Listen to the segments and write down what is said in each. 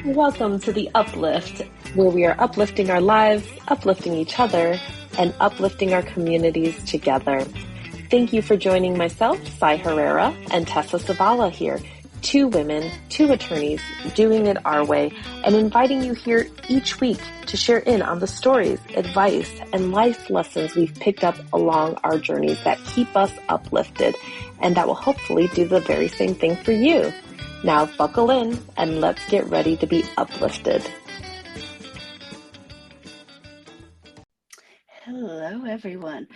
Welcome to the Uplift, where we are uplifting our lives, uplifting each other, and uplifting our communities together. Thank you for joining myself, Cy Herrera, and Tessa Savala here, two women, two attorneys, doing it our way, and inviting you here each week to share in on the stories, advice, and life lessons we've picked up along our journeys that keep us uplifted, and that will hopefully do the very same thing for you. Now buckle in and let's get ready to be uplifted. Hello, everyone.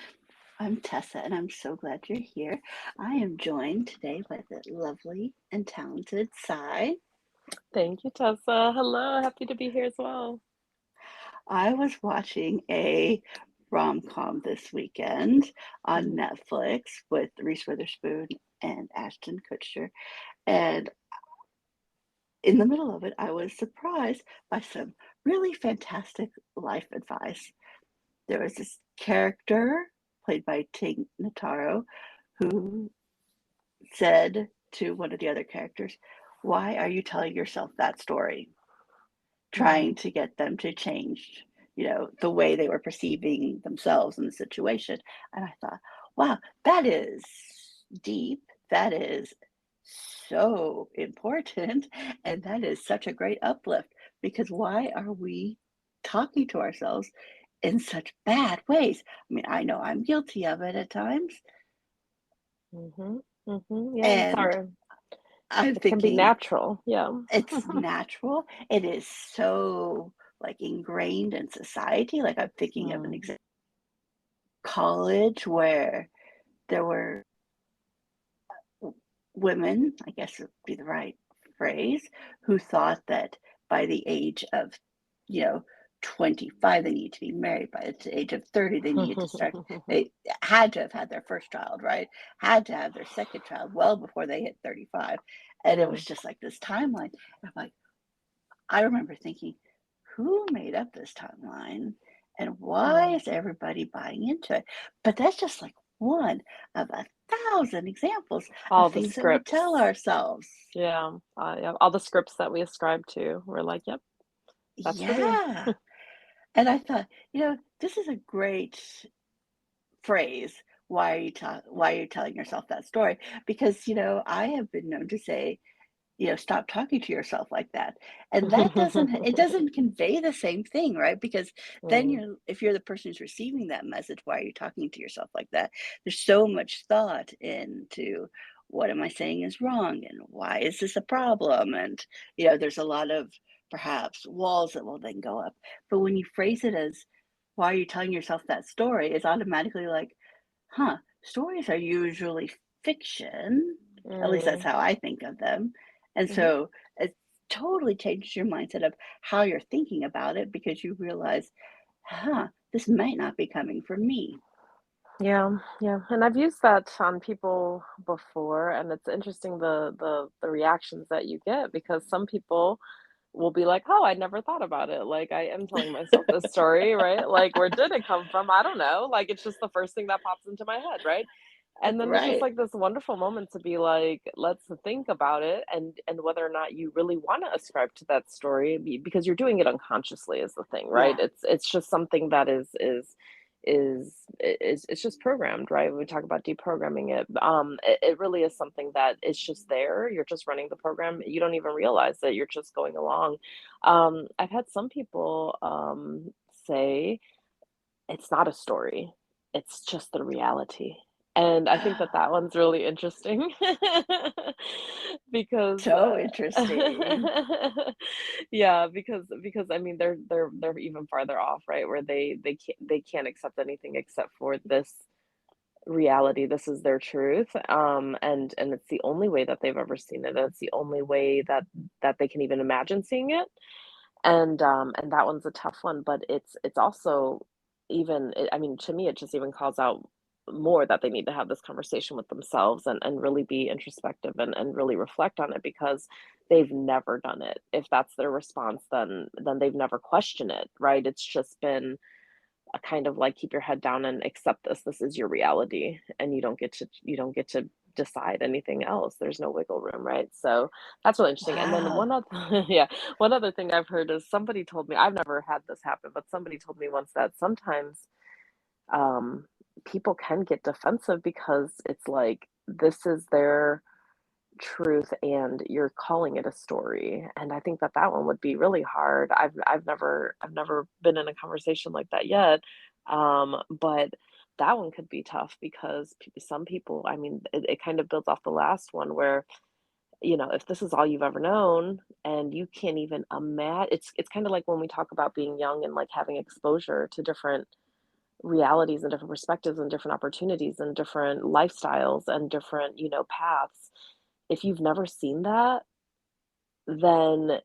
I'm Tessa, and I'm so glad you're here. I am joined today by the lovely and talented Cy. Thank you, Tessa. Hello, happy to be here as well. I was watching a rom-com this weekend on Netflix with Reese Witherspoon and Ashton Kutcher, and in the middle of it, I was surprised by some really fantastic life advice. There was this character played by Tig Notaro who said to one of the other characters, "Why are you telling yourself that story?" Trying to get them to change, the way they were perceiving themselves in the situation. And I thought, wow, that is deep. That is so important. And that is such a great uplift because why are we talking to ourselves in such bad ways? I mean, I know I'm guilty of it at times. Yeah, it's And hard. I'm It can be thinking, natural. Yeah. it's natural. It is so like ingrained in society. Like I'm thinking of an Mm. example, college where there were women, I guess would be the right phrase, who thought that by the age of, you know, 25, they need to be married. By the age of 30, they needed to start, they had to have had their first child, right? Had to have their second child well before they hit 35. And it was Mm. just like this timeline. And I'm like, I remember thinking, who made up this timeline and why Mm. is everybody buying into it? But that's just like one of 1,000 examples of All the things that we tell scripts. ourselves. Yeah, all the scripts that we ascribe to. We're like, yep, that's for me. Yeah. And I thought, this is a great phrase. Why are you telling yourself that story? Because, I have been known to say, stop talking to yourself like that. And it doesn't convey the same thing, right? Because then Mm. if you're the person who's receiving that message, why are you talking to yourself like that? There's so much thought into what am I saying is wrong and why is this a problem? And, there's a lot of perhaps walls that will then go up. But when you phrase it as, why are you telling yourself that story? It's automatically like, huh, stories are usually fiction. At least that's Mm. how I think of them. And Mhm. so it totally changes your mindset of how you're thinking about it because you realize, huh, this might not be coming from me. Yeah, and I've used that on people before, and it's interesting the reactions that you get because some people will be like, "Oh, I never thought about it." Like, I am telling myself this story, right? Like, where did it come from? I don't know. Like, it's just the first thing that pops into my head, right? And then it's just Right. like this wonderful moment to be like, let's think about it and whether or not you really want to ascribe to that story because you're doing it unconsciously is the thing, right? Yeah. It's just something that is it's just programmed, right? We talk about deprogramming it. It really is something that is just there. You're just running the program. You don't even realize that you're just going along. I've had some people say it's not a story, it's just the reality. And I think that that one's really interesting because, So interesting. yeah, because I mean, they're even farther off, right? Where they can't accept anything except for this reality. This is their truth, and it's the only way that they've ever seen it. It's the only way that they can even imagine seeing it. And that one's a tough one, but it's also I mean, to me, it just even calls out more that they need to have this conversation with themselves and really be introspective and really reflect on it because they've never done it. If that's their response, then they've never questioned it, right? It's just been a kind of like keep your head down and accept this. This is your reality, and you don't get to decide anything else. There's no wiggle room, right? So that's really interesting. And then Wow. one other, yeah, one other thing I've heard is somebody told me, I've never had this happen, but somebody told me once that sometimes um, people can get defensive because it's like this is their truth and you're calling it a story. And I think that that one would be really hard. I've never been in a conversation like that yet. But that one could be tough because some people, I mean, it kind of builds off the last one where, if this is all you've ever known and you can't even imagine, it's kind of like when we talk about being young and like having exposure to different realities and different perspectives and different opportunities and different lifestyles and different, paths. If you've never seen that, then,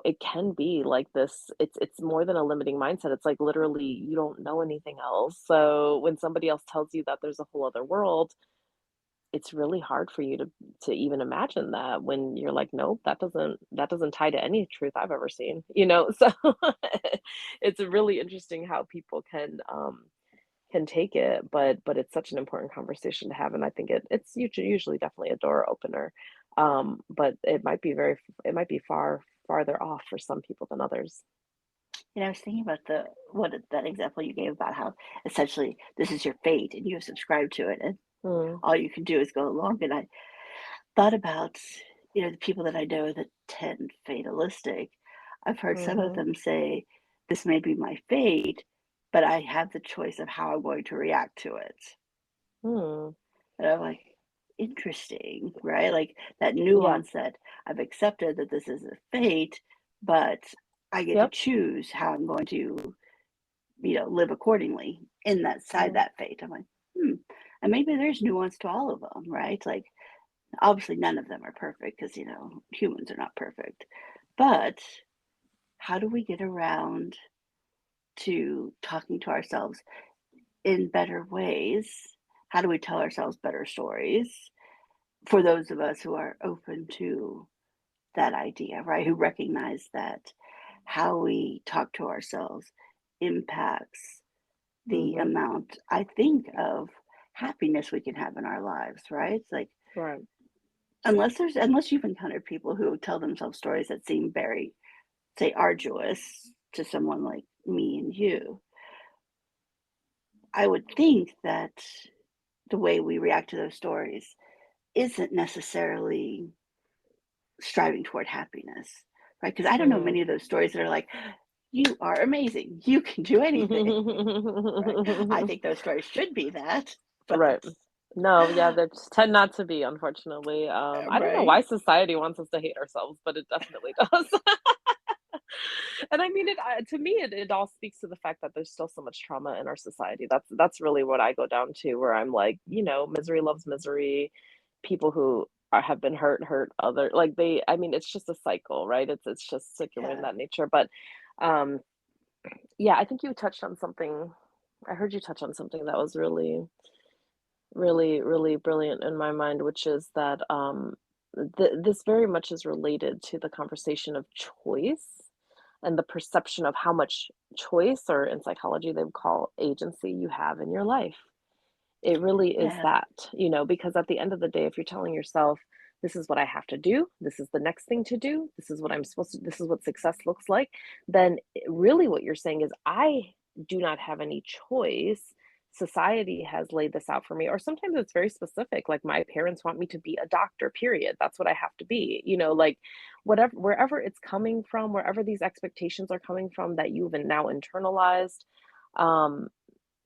it can be like this. It's more than a limiting mindset. It's like literally you don't know anything else. So when somebody else tells you that there's a whole other world, it's really hard for you to even imagine that when you're like, nope, that doesn't tie to any truth I've ever seen, So it's really interesting how people can take it, but it's such an important conversation to have, and I think it's usually definitely a door opener. But it might be farther off for some people than others. I was thinking about that example you gave about how essentially this is your fate and you have subscribed to it, and Mm, all you can do is go along. And I thought about, the people that I know that tend fatalistic. I've heard some of mhm, them say, "This may be my fate, but I have the choice of how I'm going to react to it." mm, And I'm like, interesting, right? Like that yeah, nuance that I've accepted that this is a fate, but I get to yep, choose how I'm going to, live accordingly in that side mhm, that fate. I'm like, hmm. And maybe there's nuance to all of them, right? Like obviously none of them are perfect because, humans are not perfect. But how do we get around to talking to ourselves in better ways? How do we tell ourselves better stories for those of us who are open to that idea, right? Who recognize that how we talk to ourselves impacts the mhm, amount, I think, of happiness we can have in our lives, right? It's like right, unless you've encountered people who tell themselves stories that seem very, say, arduous to someone like me and you, I would think that the way we react to those stories isn't necessarily striving toward happiness, right? Because I don't know many mm. of those stories that are like, you are amazing, you can do anything, right? I think those stories should be that, but Right. No, yeah, they just tend not to be, unfortunately. I don't know right? why society wants us to hate ourselves, but it definitely does. And I mean, to me, it all speaks to the fact that there's still so much trauma in our society. That's really what I go down to, where I'm like, misery loves misery. People who have been hurt other, like I mean, it's just a cycle, right? It's just circular in Yeah. that nature. But um, yeah, I think you touched on something. I heard you touch on something that was really, really, really brilliant in my mind, which is that this very much is related to the conversation of choice and the perception of how much choice, or in psychology, they would call agency, you have in your life. It really is Yeah. that, because at the end of the day, if you're telling yourself, this is what I have to do, this is the next thing to do, this is what I'm supposed to, this is what success looks like, then really what you're saying is, I do not have any choice. Society has laid this out for me. Or sometimes it's very specific, like my parents want me to be a doctor, period. That's what I have to be, like whatever, wherever it's coming from, wherever these expectations are coming from that you've now internalized. Um,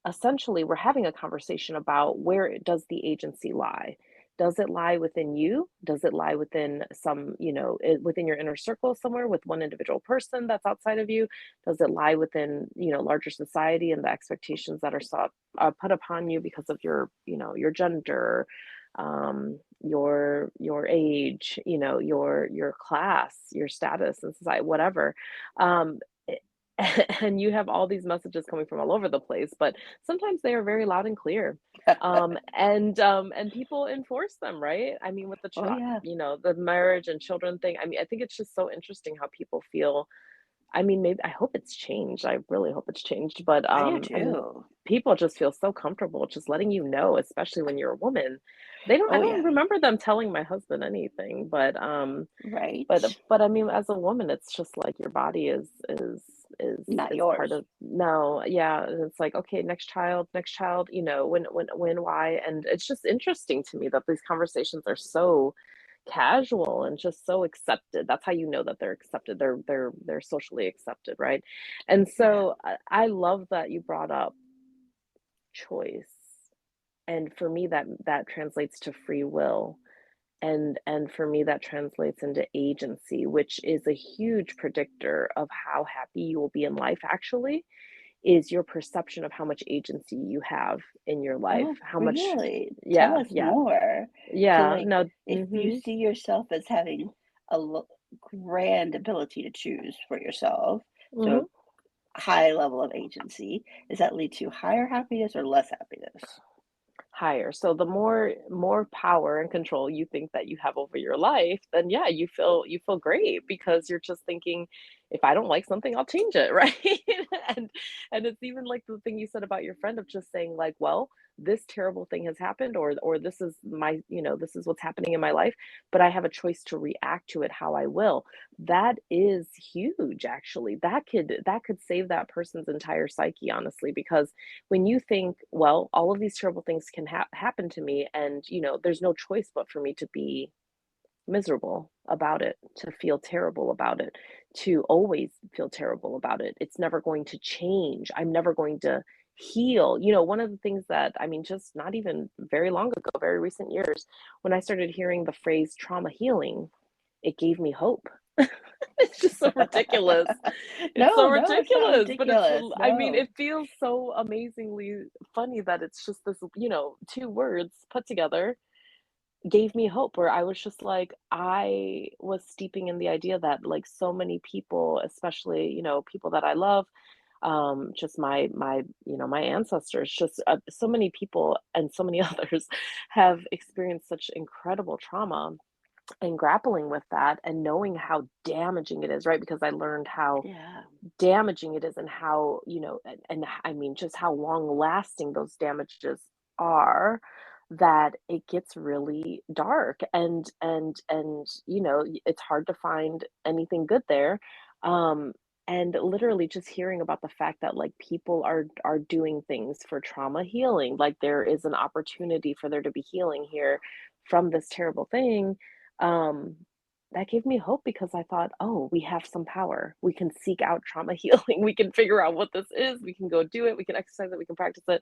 Essentially we're having a conversation about where does the agency lie. Does it lie within you? Does it lie within some, within your inner circle somewhere with one individual person that's outside of you? Does it lie within, larger society and the expectations that are put upon you because of your gender, your age, your class, your status in society, whatever. um, and you have all these messages coming from all over the place, but sometimes they are very loud and clear. And people enforce them, right? I mean, with Oh yeah. the marriage and children thing. I mean, I think it's just so interesting how people feel. I mean, maybe I hope it's changed. I really hope it's changed. But I do I mean, too. people just feel so comfortable just letting you know, especially when you're a woman. They don't I Oh don't yeah, remember them telling my husband anything, right. but I mean, as a woman, it's just like your body Not is part yours. of no, yeah, and it's like, okay, next child, you know, when, why, and it's just interesting to me that these conversations are so casual and just so accepted. That's how you know that they're accepted. They're socially accepted, right? And Yeah. so I love that you brought up choice, and for me that translates to free will, and for me that translates into agency, which is a huge predictor of how happy you will be in life actually, is your perception of how much agency you have in your life, Oh, how much. really? Tell Yeah, us yeah, more. So, yeah, like, no, if you mhm, see yourself as having a grand ability to choose for yourself, mhm. so high level of agency, does that lead to higher happiness or less happiness? Higher. So the more power and control you think that you have over your life, then yeah, you feel great because you're just thinking, if I don't like something, I'll change it, right? And and it's even like the thing you said about your friend of just saying like, well, this terrible thing has happened, or this is my, you know, this is what's happening in my life, but I have a choice to react to it how I will. That is huge actually. That could save that person's entire psyche honestly, because when you think, well, all of these terrible things can happen to me, and you know, there's no choice but for me to be miserable about it, to feel terrible about it, to always feel terrible about it. It's never going to change. I'm never going to heal. You know, one of the things that, I mean, just not even very long ago, very recent years, when I started hearing the phrase trauma healing, it gave me hope. It's just so ridiculous. It's so No, no, it's not ridiculous, but ridiculous. I mean, No. it feels so amazingly funny that it's just this, you know, two words put together gave me hope, where I was just like, I was steeping in the idea that like so many people, especially, you know, people that I love, just you know, my ancestors, just so many people and so many others have experienced such incredible trauma, and grappling with that and knowing how damaging it is, right? Because I learned how Yeah. damaging it is, and how, you know, and I mean, just how long lasting those damages are, that it gets really dark, and you know, it's hard to find anything good there. Um, and literally just hearing about the fact that like people are doing things for trauma healing, like there is an opportunity for there to be healing here from this terrible thing. um that gave me hope, because I thought, "Oh, we have some power. We can seek out trauma healing. We can figure out what this is. We can go do it. We can exercise it. We can practice it."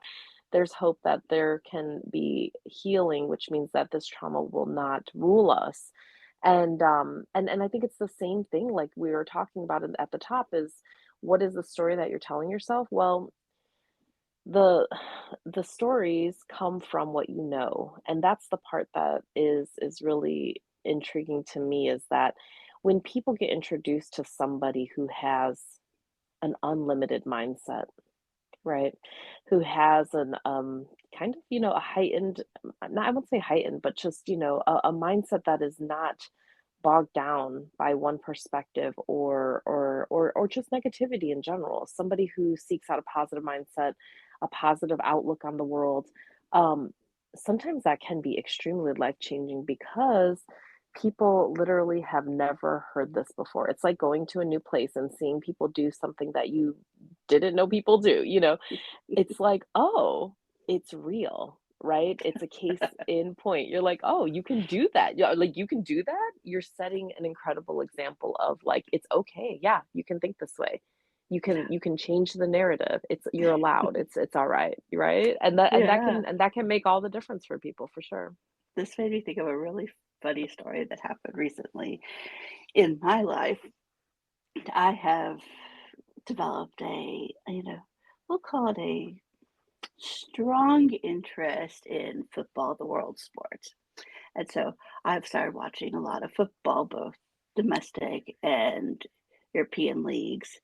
There's hope that there can be healing, which means that this trauma will not rule us. And I think it's the same thing like we were talking about at the top, is what is the story that you're telling yourself? Well, the the stories come from what you know, and that's the part that is really intriguing to me, is that when people get introduced to somebody who has an unlimited mindset, right? Who has an kind of, you know, a heightened, not, I won't say heightened, but just, you know, a mindset that is not bogged down by one perspective, or just negativity in general. Somebody who seeks out a positive mindset, a positive outlook on the world. Um, Sometimes that can be extremely life changing, because people literally have never heard this before. It's like going to a new place and seeing people do something that you didn't know people do, you know? It's like, "Oh, it's real," right? It's a case in point. You're like, "Oh, you can do that." Yeah, like, "You can do that?" You're setting an incredible example of, like, it's okay. Yeah, you can think this way. You can change the narrative. You're allowed. It's alright, right? Yeah. And that can make all the difference for people, for sure. This made me think of a really funny story that happened recently in my life. I have developed we'll call it a strong interest in football, the world sport. And so I've started watching a lot of football, both domestic and European leagues.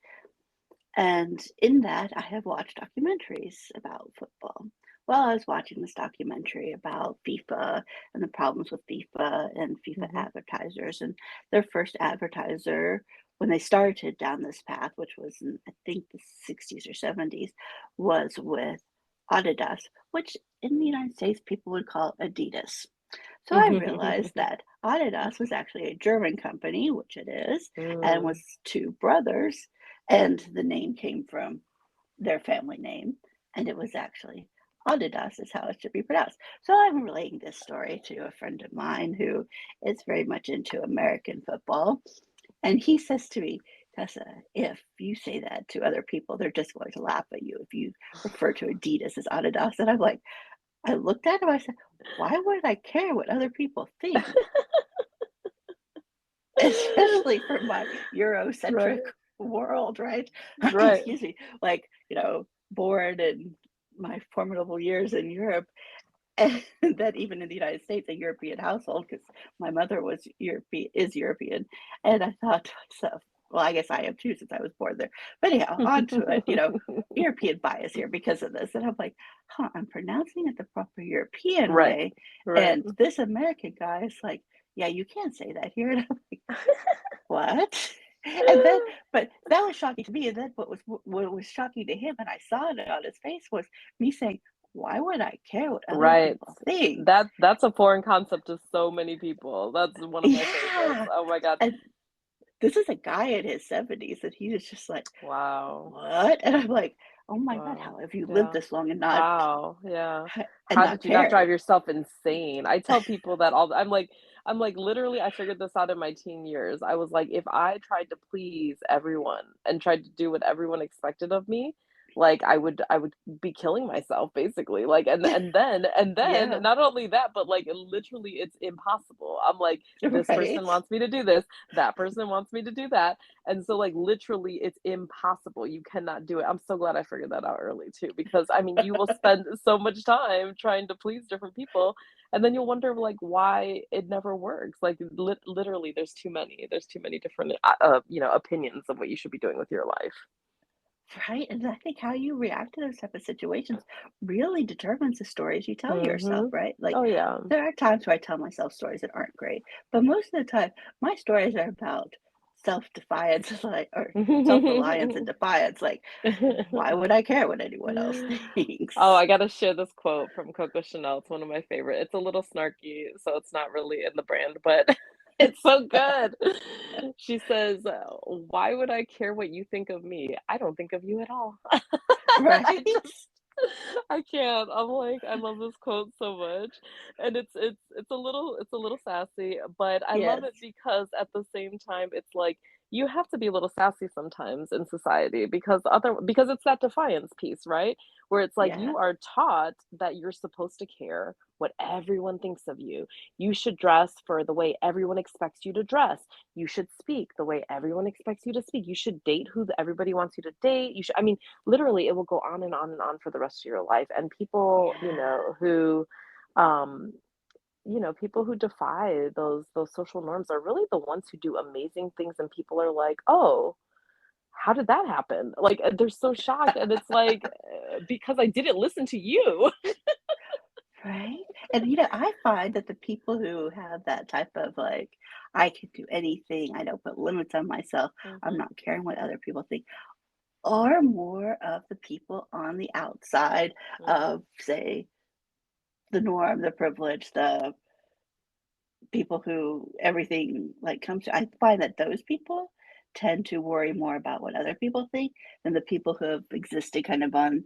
And in that, I have watched documentaries about football. Well, I was watching this documentary about FIFA and the problems with FIFA and FIFA Mhm. advertisers. And their first advertiser, when they started down this path, which was in, I think, the 60s or 70s, was with Adidas, which in the United States people would call Adidas. So I realized that Adidas was actually a German company, which it is, and Mm. was two brothers, and the name came from their family name, and it was actually Adidas is how it should be pronounced. So I'm relaying this story to a friend of mine who is very much into American football, and he says to me, Tessa, if you say that to other people, they're just going to laugh at you if you refer to Adidas as Adidas. And I'm like, I looked at him, I said, why would I care what other people think? Especially for my Eurocentric Right, world, right? right. Excuse me. Like, born in my formidable years in Europe, and that even in the United States, a European household, because my mother was European. And I thought to myself, well, I guess I am too, since I was born there. But anyhow, on to it, European bias here because of this. And I'm like, huh, I'm pronouncing it the proper European Right, way. right. And this American guy is like, yeah, you can't say that here. And I'm like, what? And then, but that was shocking to me. And then what was shocking to him, and I saw it on his face, was me saying, "Why would I care what other Right. people think?" That's a foreign concept to so many people. That's one of my favorites. Yeah, Oh my God. and this is a guy in his 70s, and he was just like, Wow. "What?" And I'm like, "Oh my God, how Wow. have you lived Yeah. this long How? Yeah. and How not did you not drive care?" yourself insane? I tell people that I'm like literally I figured this out in my teen years. I was like, if I tried to please everyone and tried to do what everyone expected of me, like I would be killing myself basically. Like and then Yeah, not only that, but like literally it's impossible. I'm like, this person right. wants me to do this, that person wants me to do that. And so, like, literally, it's impossible. You cannot do it. I'm so glad I figured that out early too, because I mean, you will spend so much time trying to please different people, and then you'll wonder, like, why it never works. Like, literally, there's too many different, opinions of what you should be doing with your life. Right, and I think how you react to those type of situations really determines the stories you tell yourself, Hmm. right? Like, Oh yeah. there are times where I tell myself stories that aren't great, but most of the time, my stories are about self-defiance, like, or self-reliance and defiance. Like, why would I care what anyone else Oh, thinks? I gotta share this quote from Coco Chanel. It's one of my favorite. It's a little snarky, so it's not really in the brand, but it's so good. She says, "Why would I care what you think of me? I don't think of you at all." I Right? just I can't. I'm like, I love this quote so much. And it's a little sassy, but I love Yes. it because at the same time it's like you have to be a little sassy sometimes in society because it's that defiance piece, right? Where it's like Yeah. you are taught that you're supposed to care what everyone thinks of you. You should dress for the way everyone expects you to dress. You should speak the way everyone expects you to speak. You should date who everybody wants you to date. I mean, literally it will go on and on and on for the rest of your life. And people, Yeah. um people who defy those social norms are really the ones who do amazing things, and people are like, oh, how did that happen? Like, they're so shocked, and it's like, because I didn't listen to you." Right? And, I find that the people who have that type of, like, "I can do anything, I don't put limits on myself, I'm Hmm. not caring what other people think," are more of the people on the outside Hmm. of, say, the norm, the privilege, the people who everything, like, comes to. I find that those people tend to worry more about what other people think than the people who have existed kind of on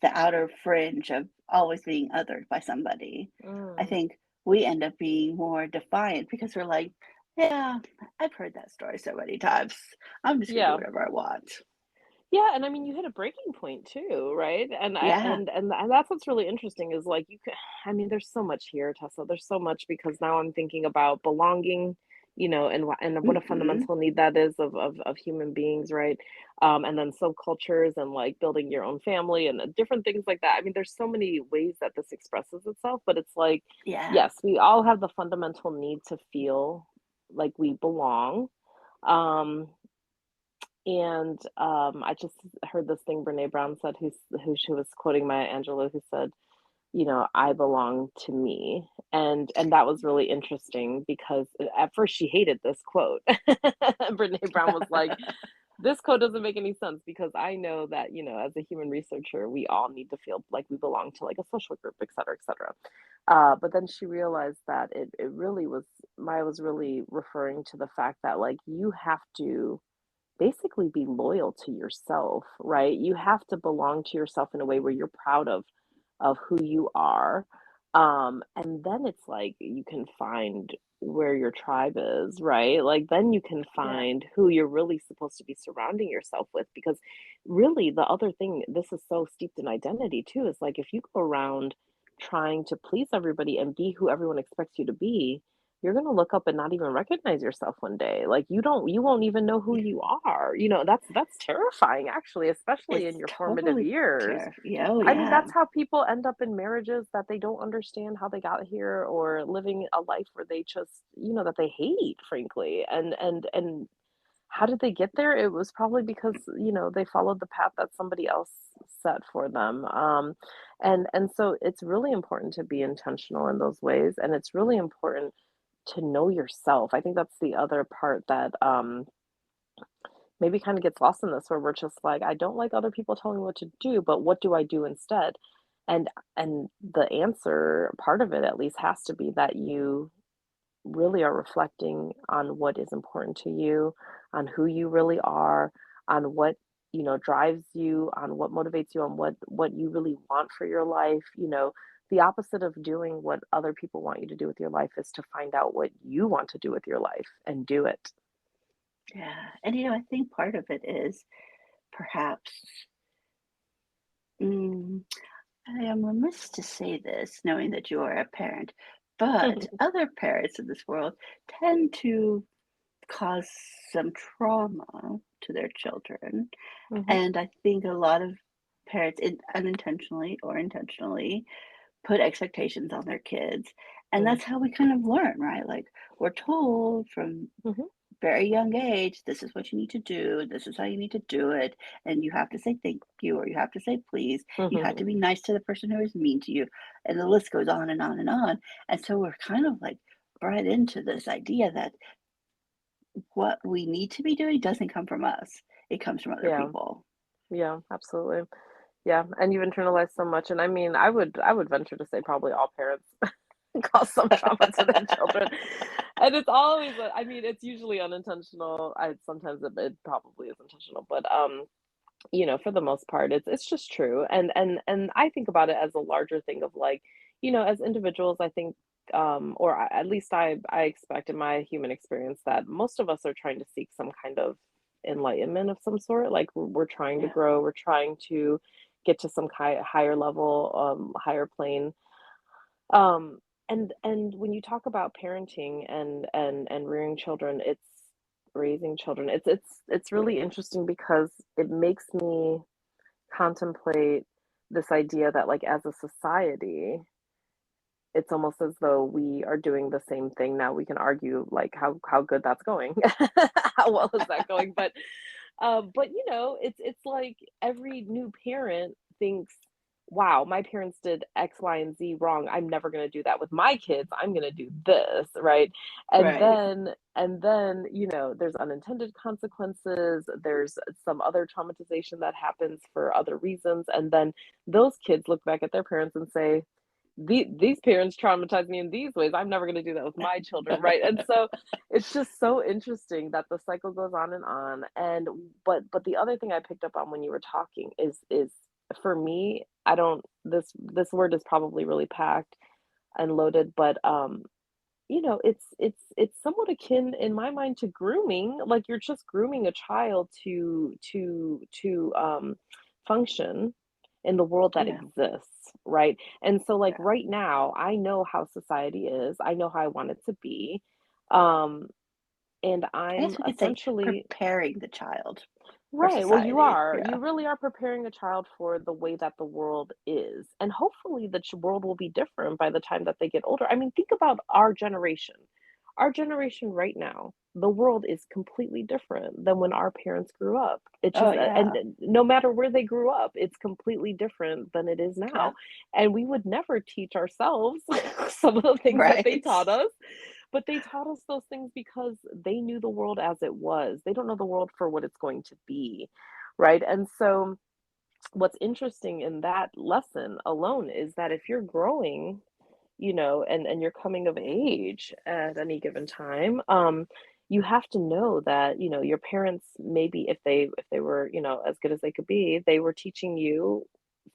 the outer fringe of always being othered by somebody. I Mm. think we end up being more defiant because we're like, yeah, I've heard that story so many times. I'm just gonna do Yeah. whatever I want. Yeah, and I mean, you hit a breaking point too, right? And I Yeah. and that's what's really interesting is like you could I mean, there's so much here, Tessa. There's so much because now I'm thinking about belonging, and what a Hmm. fundamental need that is of human beings, right? And then subcultures and like building your own family and different things like that. I mean, there's so many ways that this expresses itself, but it's like, Yeah. yes, we all have the fundamental need to feel like we belong. Um, and I just heard this thing Brene Brown said, who she was quoting Maya Angelou, who said, "I belong to me," and that was really interesting because at first she hated this quote. Brene Brown was like, this code doesn't make any sense because I know that, as a human researcher, we all need to feel like we belong to like a social group, et cetera, et cetera. But then she realized that it really was, Maya was really referring to the fact that like you have to basically be loyal to yourself, right? You have to belong to yourself in a way where you're proud of who you are. And then it's like you can find where your tribe is, right? Like then you can Yeah. find who you're really supposed to be surrounding yourself with because really the other thing, this is so steeped in identity too, is like if you go around trying to please everybody and be who everyone expects you to be, you're gonna look up and not even recognize yourself one day. Like you won't even know who you are. That's terrifying actually, especially in It's your formative totally years. terrifying. Yeah, oh, I mean, yeah. that's how people end up in marriages that they don't understand how they got here or living a life where they just, that they hate, frankly. And how did they get there? It was probably because, they followed the path that somebody else set for them. And so it's really important to be intentional in those ways, and it's really important to know yourself. I think that's the other part that maybe kind of gets lost in this, where we're just like, I don't like other people telling me what to do, but what do I do instead? And and the answer, part of it at least, has to be that you really are reflecting on what is important to you, on who you really are, on what, drives you, on what motivates you, on what you really want for your life. The opposite of doing what other people want you to do with your life is to find out what you want to do with your life and do it. Yeah. And, I think part of it is perhaps, mm, I am remiss to say this, knowing that you are a parent, but other parents in this world tend to cause some trauma to their children. Hmm. And I think a lot of parents, unintentionally or intentionally, put expectations on their kids. And Mm. that's how we kind of learn, right? Like we're told from Mhm. very young age, this is what you need to do, this is how you need to do it, and you have to say thank you or you have to say please, you have to Mhm. be nice to the person who is mean to you, and the list goes on and on and on. And so we're kind of like bred into this idea that what we need to be doing doesn't come from us, it comes from other Yeah. people. Yeah, absolutely. Yeah, and you've internalized so much, and I mean, I would venture to say probably all parents cause some trauma to their children, and it's always I mean, it's usually unintentional. I sometimes it probably is intentional, but for the most part, it's just true. And I think about it as a larger thing of like, as individuals, I think, or at least I expect in my human experience that most of us are trying to seek some kind of enlightenment of some sort. Like we're trying to Yeah, grow, we're trying to get to some higher level, higher plane. And when you talk about parenting and rearing children, raising children, it's really interesting because it makes me contemplate this idea that like as a society, it's almost as though we are doing the same thing. Now we can argue like how good that's going, how well is that going, but it's like every new parent thinks, wow, my parents did X, Y, and Z wrong. I'm never gonna do that with my kids. I'm gonna do this, right? And right. then and then, there's unintended consequences, there's some other traumatization that happens for other reasons, and then those kids look back at their parents and say, these parents traumatized me in these ways. I'm never going to do that with my children, right? And so it's just so interesting that the cycle goes on and on. And but the other thing I picked up on when you were talking is for me, I don't this word is probably really packed and loaded, but it's somewhat akin in my mind to grooming. Like you're just grooming a child to function in the world that Yeah, exists, right? And so like yeah. right now, I know how society is. I know how I want it to be. Um, and I I'm guess we could say essentially preparing the child for right. Well, you society. are. Yeah. You really are preparing a child for the way that the world is. And hopefully the world will be different by the time that they get older. I mean, think about our generation. Our generation right now, the world is completely different than when our parents grew up. It's Oh, just, yeah. and no matter where they grew up, it's completely different than it is Yeah. now. And we would never teach ourselves some of the things that they Right. taught us, But they taught us those things because they knew the world as it was. They don't know the world for what it's going to be, right? And so what's interesting in that lesson alone is that if you're growing, and you're coming of age at any given time, you have to know that, your parents, maybe if they were, as good as they could be, they were teaching you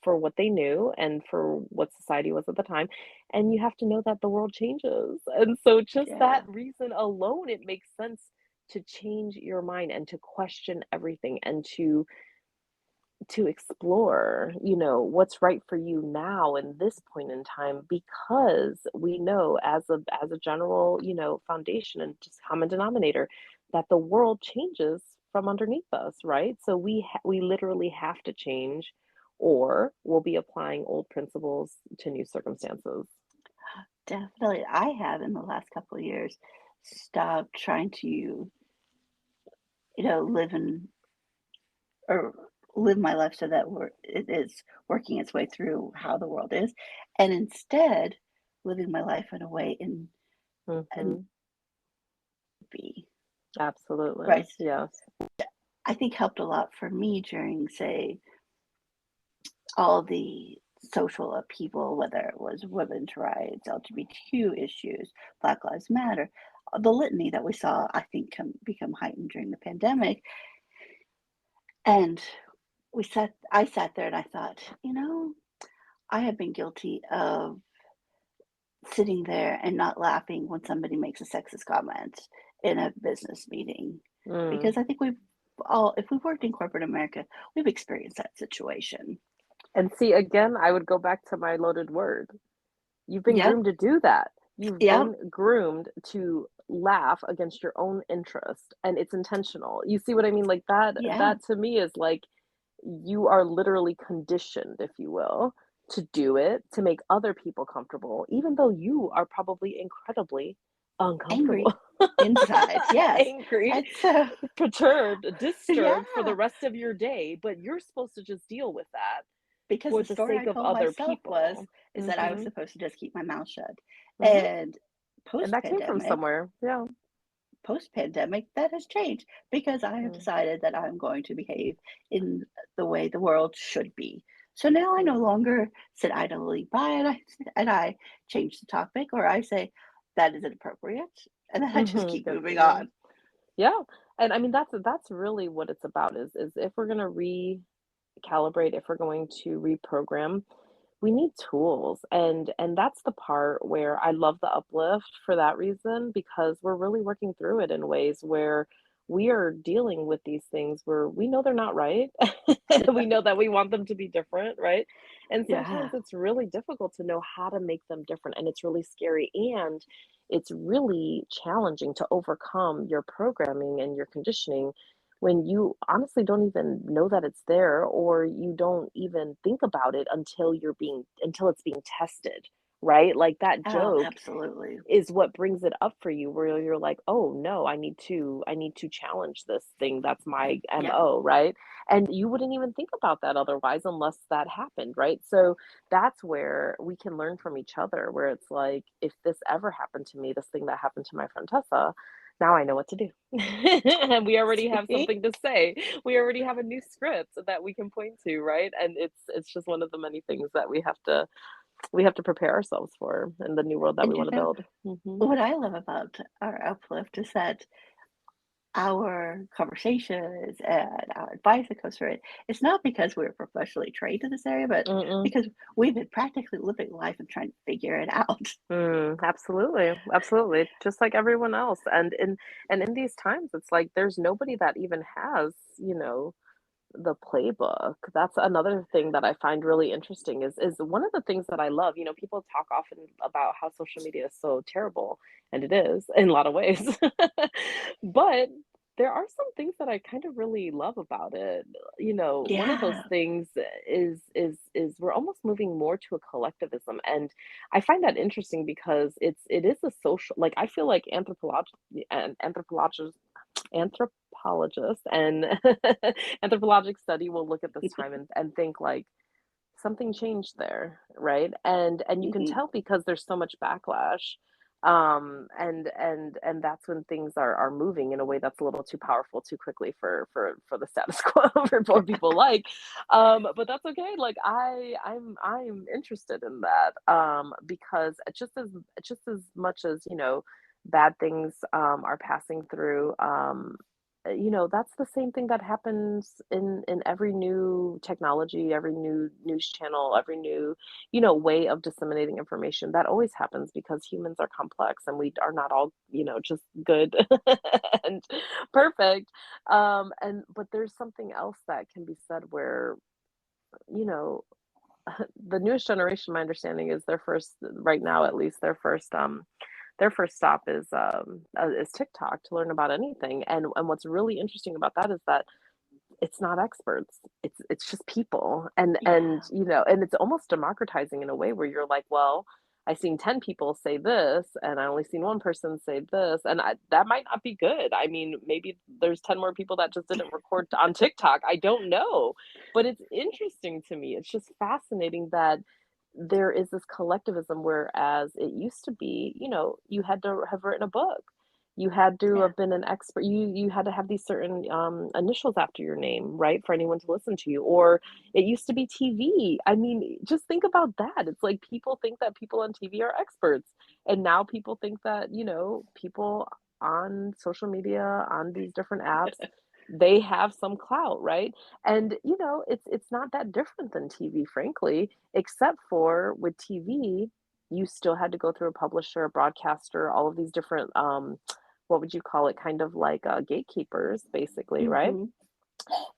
for what they knew and for what society was at the time. And you have to know that the world changes. And so just that Yeah, reason alone, it makes sense to change your mind and to question everything and to explore, what's right for you now in this point in time, because we know as a general, foundation and just common denominator that the world changes from underneath us, right? So we literally have to change, or we'll be applying old principles to new circumstances. definitely. I have in the last couple of years stopped trying to, live in or live my life so that it is working its way through how the world is, and instead living my life in a way and Mhm. be Absolutely. right. Yes. I think helped a lot for me during, say, all the social upheaval, whether it was women's rights, LGBTQ issues, Black Lives Matter, the litany that we saw, I think, become heightened during the pandemic. And I sat there and I thought, I have been guilty of sitting there and not laughing when somebody makes a sexist comment in a business meeting. Mm. Because I think if we've worked in corporate America, we've experienced that situation. And see, again, I would go back to my loaded word. You've been Yep, groomed to do that. You've yep, been groomed to laugh against your own interest, and it's intentional. You see what I mean? Like yeah, that to me is like you are literally conditioned, if you will, to do it to make other people comfortable, even though you are probably incredibly uncomfortable, angry inside, yes. angry, And so, perturbed, yeah, disturbed for the rest of your day, but you're supposed to just deal with that because for the the story I sake of told other myself people. is that I was Mhm. supposed to just keep my mouth shut. Mhm. And And post that came from pandemic, somewhere. Yeah. post pandemic, that has changed because I have Mm, decided that I'm going to behave in the way the world should be. So now I no mm. longer sit idly by and I change the topic or I say that is inappropriate and then I just Mhm. keep Good for moving you. on. Yeah. And I mean that's really what it's about is if we're gonna recalibrate, if we're going to reprogram, we need tools. And that's the part where I love the uplift for that reason, because we're really working through it in ways where we are dealing with these things where we know they're not right. We know that we want them to be different, right? And sometimes Yeah. it's really difficult to know how to make them different, and it's really scary, and it's really challenging to overcome your programming and your conditioning when you honestly don't even know that it's there, or you don't even think about it until it's being tested, right? Like that Oh, joke absolutely. is what brings it up for you, where you're like, "Oh, no, I need to challenge this thing that's my Yeah. MO," right? And you wouldn't even think about that otherwise unless that happened, right? So that's where we can learn from each other, where it's like, if this ever happened to me, this thing that happened to my friend Tessa, now I know what to do. And we already have See? something to say. We already have a new script that we can point to, right? And it's just one of the many things that we have to prepare ourselves for in the new world that we And want to build. Mhm. what I love about our uplift is that our conversations and our advice that goes through it, it's not because we're professionally trained in this area, but Mm-mm. because we've been practically living life and trying to figure it out. Absolutely, absolutely, just like everyone else. And in these times, it's like there's nobody that even has, the playbook. That's another thing that I find really interesting is one of the things that I love. People talk often about how social media is so terrible, and it is in a lot of ways. But there are some things that I kind of really love about it. One of those Yeah. things is we're almost moving more to a collectivism, and I find that interesting because it is a social, like, I feel like anthropologists and anthropologic study will look at this time and think like something changed there, right? And you can Hmm. tell because there's so much backlash And that's when things are moving in a way that's a little too powerful too quickly for the status quo, for what people like. But that's okay. Like I'm interested in that, because just as much as, bad things are passing through, that's the same thing that happens in every new technology, every new news channel, every new, way of disseminating information. That always happens because humans are complex and we are not all, just good and perfect. And but there's something else that can be said where, you know, the newest generation, my understanding is their first, right now at least, their first stop is TikTok to learn about anything. And what's really interesting about that is that it's not experts. It's just people. And Yeah. and it's almost democratizing in a way where you're like, well, I seen 10 people say this and I only seen one person say this, and that might not be good. I mean, maybe there's 10 more people that just didn't record on TikTok. I don't know. But it's interesting to me. It's just fascinating that there is this collectivism, whereas it used to be, you had to have written a book. You had to Yeah. have been an expert. You had to have these certain initials after your name, right, for anyone to listen to you. Or it used to be TV. I mean, just think about that. It's like people think that people on TV are experts, and now people think that people on social media, on these different apps, they have some clout, right? And it's not that different than TV, frankly, except for with TV, you still had to go through a publisher, a broadcaster, all of these different what would you call it? Kind of like gatekeepers, basically, right? Hmm.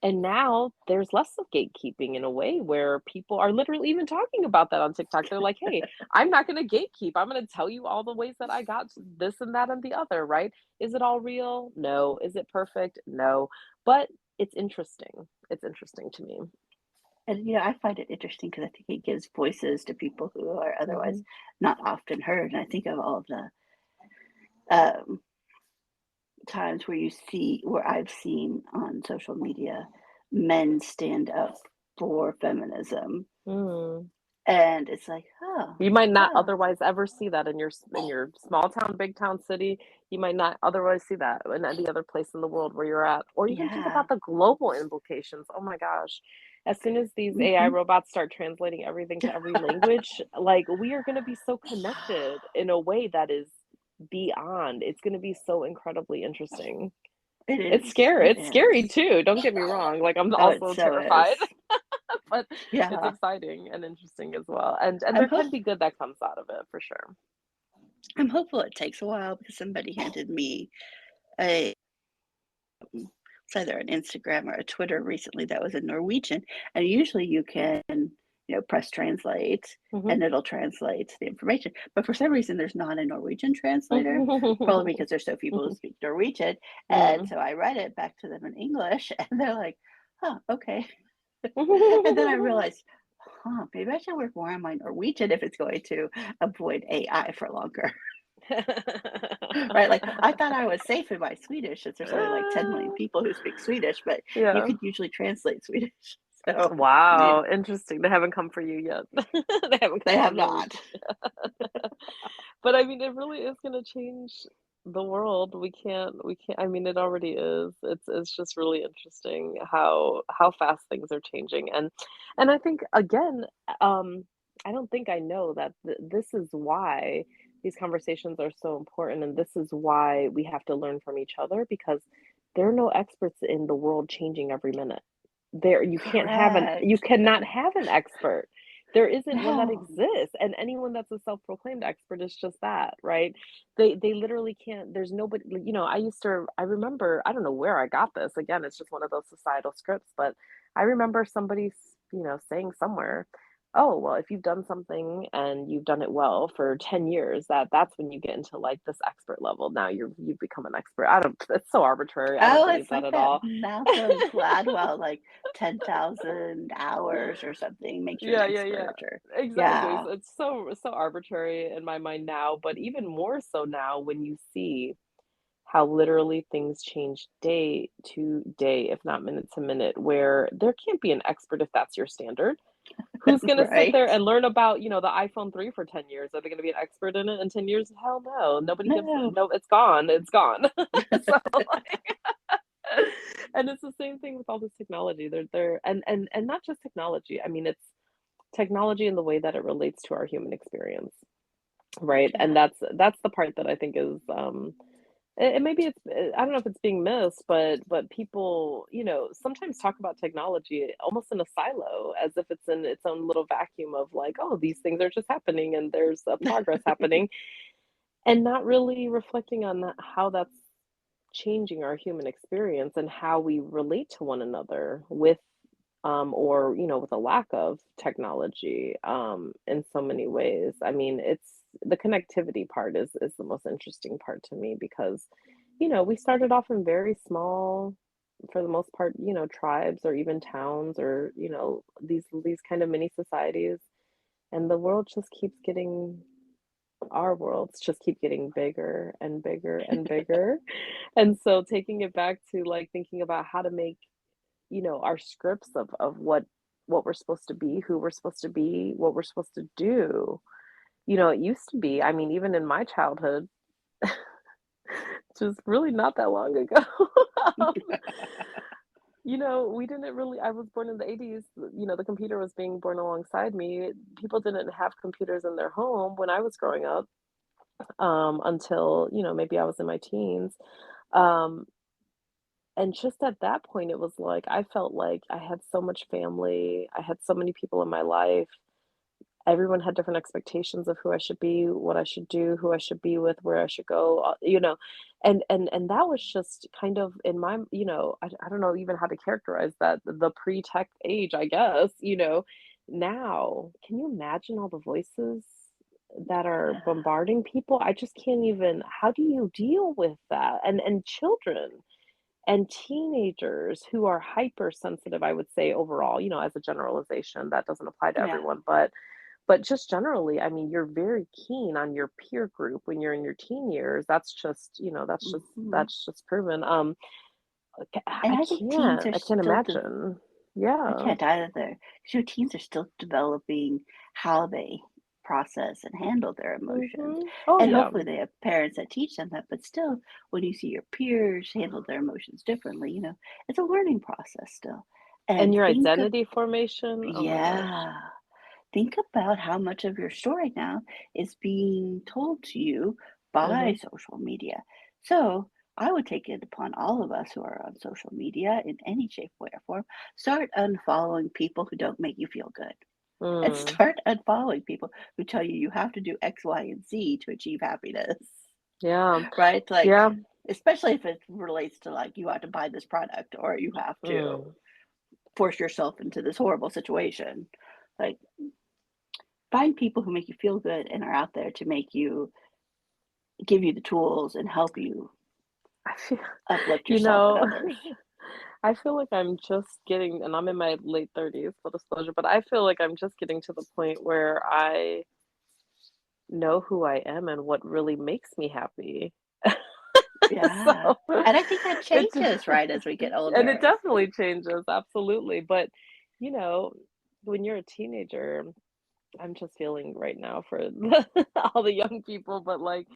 And now there's less of gatekeeping in a way where people are literally even talking about that on TikTok. They're like, hey, I'm not going to gatekeep. I'm going to tell you all the ways that I got this and that and the other, right? Is it all real? No. Is it perfect? No. But it's interesting. It's interesting to me. And I find it interesting because I think it gives voices to people who are otherwise Hmm. not often heard. And I think of all of the um, times where I've seen on social media men stand up for feminism, Mm. and it's like, oh, You might not oh, otherwise ever see that in your small town, big town city. You might not otherwise see that in any other place in the world where you're at. Or even think yeah, about the global implications. Oh my gosh. As soon as these AI hmm robots start translating everything to every language, like we are going to be so connected in a way that is beyond. It's going to be so incredibly interesting. it It's is, scary. it It's scary is. too. Don't get me wrong. Like I'm Oh, it also so is. terrified, but it's Yeah, exciting and interesting as well. And I'm there hope can be good that comes out of it for sure. I'm hopeful it takes a while because somebody handed me a it's either an Instagram or a Twitter recently that was in Norwegian, and usually you can, press translate Mhm. and it'll translate the information. But for some reason, there's not a Norwegian translator, probably because there's so few people who speak Norwegian. And Mm. so I read it back to them in English, and they're like, "Huh, okay." And then I realized, huh, maybe I should work more on my Norwegian if it's going to avoid AI for longer. Right? Like I thought I was safe in my Swedish since there's only like 10 million people who speak Swedish, but you Yeah. could usually translate Swedish. So yeah, Wow, interesting. They haven't come for you yet. They haven't they come for have not. Norwegian. But I mean, it really is gonna change the world. We can't, I mean, it already is. It's just really interesting how fast things are changing. And I think again, um, I don't think I know that this is why these conversations are so important, and this is why we have to learn from each other, because there are no experts in the world changing every minute. You Correct. cannot have an expert. There isn't one that No. exists, and anyone that's a self-proclaimed expert is just that, right? They literally can't. There's nobody. I remember. I don't know where I got this. Again, it's just one of those societal scripts. But I remember somebody, saying somewhere, "Oh, well, if you've done something and you've done it well for 10 years, that's when you get into like this expert level. Now you've become an expert." I don't. It's so arbitrary. I don't Oh, believe it's that like at that all. Malcolm Gladwell, like 10,000 hours or something makes you an Yeah, yeah, yeah. expert or Exactly. yeah. So it's so arbitrary in my mind now, but even more so now when you see how literally things change day to day, if not minute to minute, where there can't be an expert if that's your standard. Who's gonna sit Right? there and learn about, the iPhone 3 for 10 years? Are they gonna be an expert in it in 10 years? Hell no. Nobody gives No. no, it's gone. It's gone. So, like, and it's the same thing with all this technology. They're and not just technology. I mean, it's technology in the way that it relates to our human experience, right? Yeah. And that's the part that I think is and maybe it's I don't know if it's being missed, but people, sometimes talk about technology almost in a silo, as if it's in its own little vacuum of like, oh, these things are just happening and there's a progress happening, and not really reflecting on how that's changing our human experience and how we relate to one another with or with a lack of technology in so many ways. I mean, it's the connectivity part is the most interesting part to me because we started off in very small, for the most part, tribes or even towns or these kind of mini societies, and the world just keeps getting our worlds just keep getting bigger and bigger and bigger. And so taking it back to like thinking about how to make our scripts of what we're supposed to be, who we're supposed to be, what we're supposed to do. It used to be, I mean, even in my childhood, just really not that long ago. um, we didn't really, I was born in the 80s, the computer was being born alongside me. People didn't have computers in their home when I was growing up, until, maybe I was in my teens. Um, and just at that point, it was like I felt like I had so much family, I had so many people in my life. Everyone had different expectations of who I should be, what I should do, who I should be with, where I should go, and that was just kind of in my, I don't know even how to characterize that, the pre-tech age, I guess. Now, can you imagine all the voices that are Yeah. bombarding people? I just can't even, how do you deal with that? And children and teenagers who are hypersensitive, I would say overall, as a generalization, that doesn't apply to Yeah. everyone, but just generally, I mean, you're very keen on your peer group when you're in your teen years. That's just, Hmm. that's just proven. And I think teens are I can't still imagine. I Yeah. can't either. 'Cause your teens are still developing how they process and handle their emotions. Oh And yeah. hopefully they have parents that teach them that, but still, when you see your peers handle their emotions differently, it's a learning process still. And And your think of, identity formation. Oh my gosh. yeah, think about how much of your story now is being told to you by Hmm. social media. So I would take it upon all of us who are on social media in any shape, way, or form, start unfollowing people who don't make you feel good. And Mm. start unfollowing people who tell you you have to do X, Y, and Z to achieve happiness. Yeah. Right? Like, Yeah. especially if it relates to like you have to buy this product or you have to Mm. force yourself into this horrible situation. Like, find people who make you feel good and are out there to make you give you the tools and help you I feel, uplift you yourself and know, others. I feel like I'm just getting, and I'm in my late 30s, full disclosure, but I feel like I'm just getting to the point where I know who I am and what really makes me happy. Yeah. So And I think that it changes, right, as we get and it older. definitely changes, absolutely. But you know, when you're a teenager, I'm just feeling right now for all the young people, but like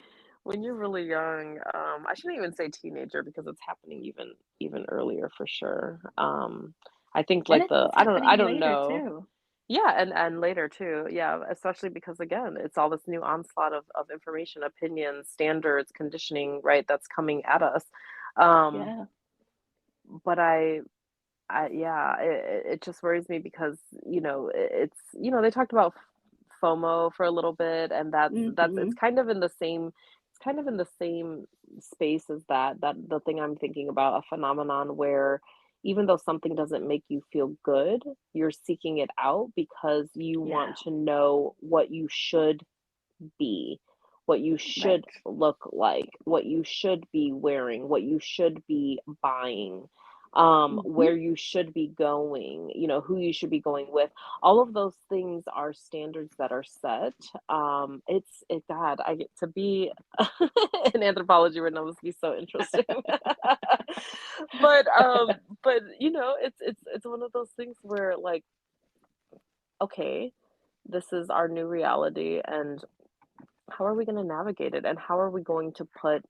when you're really young, I shouldn't even say teenager because it's happening even earlier for sure. I think And like I think the it's I happening don't later know. too. Yeah, and later too. Yeah, especially because again, it's all this new onslaught of information, opinions, standards, conditioning, right, that's coming at us. Um, Yeah. but yeah, it just worries me because, it's, they talked about FOMO for a little bit, and that's Mhm. it's kind of in the same space as that the thing I'm thinking about, a phenomenon where even though something doesn't make you feel good, you're seeking it out because you Yeah. want to know what you should be, what you should Right. look like, what you should be wearing, what you should be buying, Mhm. where you should be going, who you should be going with. All of those things are standards that are set. God, I get to be in anthropology right now. This would be so interesting. but, but it's one of those things where like okay, this is our new reality, and how are we gonna navigate it? And how are we going to put